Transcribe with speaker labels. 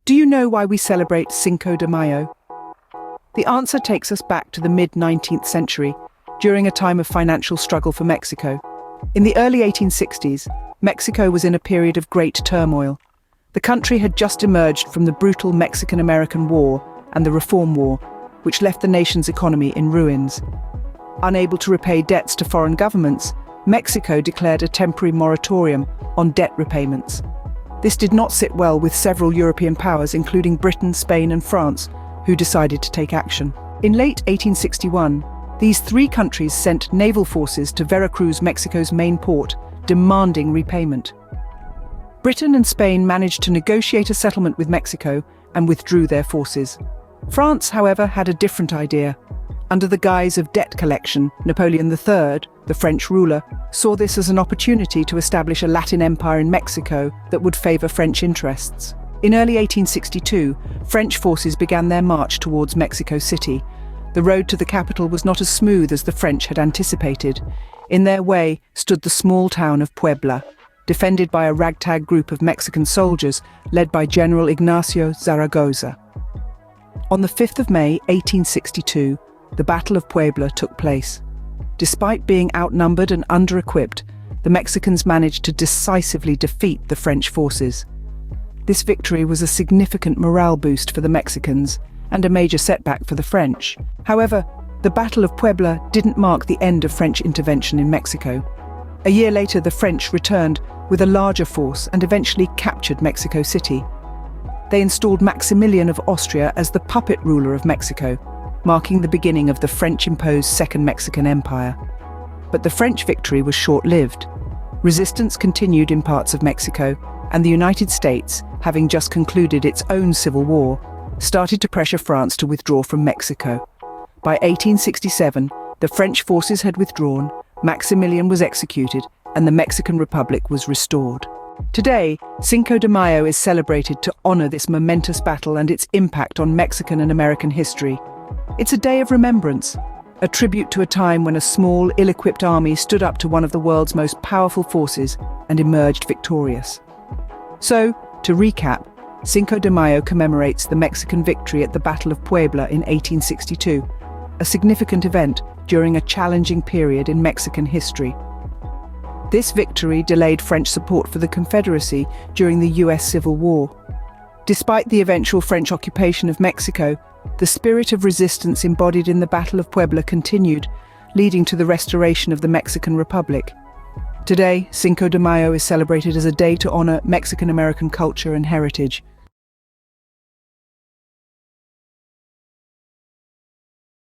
Speaker 1: Do you know why we celebrate Cinco de Mayo? The answer takes us back to the mid-19th century, during a time of financial struggle for Mexico. In the early 1860s, Mexico was in a period of great turmoil. The country had just emerged from the brutal Mexican-American War and the Reform War, which left the nation's economy in ruins. Unable to repay debts to foreign governments, Mexico declared a temporary moratorium on debt repayments. This did not sit well with several European powers, including Britain, Spain and France, who decided to take action. In late 1861, these three countries sent naval forces to Veracruz, Mexico's main port, demanding repayment. Britain and Spain managed to negotiate a settlement with Mexico and withdrew their forces. France, however, had a different idea. Under the guise of debt collection, Napoleon III, the French ruler, saw this as an opportunity to establish a Latin empire in Mexico that would favor French interests. In early 1862, French forces began their march towards Mexico City. The road to the capital was not as smooth as the French had anticipated. In their way stood the small town of Puebla, defended by a ragtag group of Mexican soldiers led by General Ignacio Zaragoza. On the 5th of May, 1862, the Battle of Puebla took place. Despite being outnumbered and under-equipped, the Mexicans managed to decisively defeat the French forces. This victory was a significant morale boost for the Mexicans and a major setback for the French. However, the Battle of Puebla didn't mark the end of French intervention in Mexico. A year later, the French returned with a larger force and eventually captured Mexico City. They installed Maximilian of Austria as the puppet ruler of Mexico, marking the beginning of the French-imposed Second Mexican Empire. But the French victory was short-lived. Resistance continued in parts of Mexico, and the United States, having just concluded its own civil war, started to pressure France to withdraw from Mexico. By 1867, the French forces had withdrawn, Maximilian was executed, and the Mexican Republic was restored. Today, Cinco de Mayo is celebrated to honor this momentous battle and its impact on Mexican and American history. It's a day of remembrance, a tribute to a time when a small, ill-equipped army stood up to one of the world's most powerful forces and emerged victorious. So, to recap, Cinco de Mayo commemorates the Mexican victory at the Battle of Puebla in 1862, a significant event during a challenging period in Mexican history. This victory delayed French support for the Confederacy during the US Civil War. Despite the eventual French occupation of Mexico, the spirit of resistance embodied in the Battle of Puebla continued, leading to the restoration of the Mexican Republic. Today, Cinco de Mayo is celebrated as a day to honor Mexican-American culture and heritage.